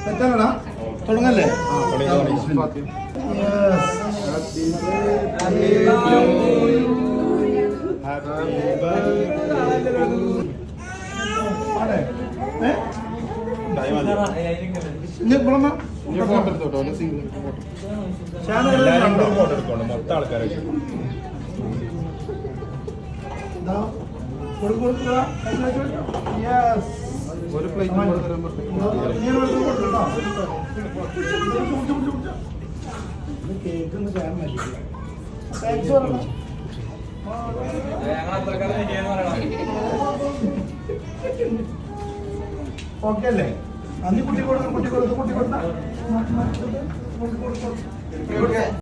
സെറ്റാണോടാ? തുടങ്ങല്ലേ? മൊത്തം ആൾക്കാരെ ഒരു പ്ലേറ്റ് ഓക്കെ അല്ലേ? അന്ന് കുട്ടി കൊടുത്ത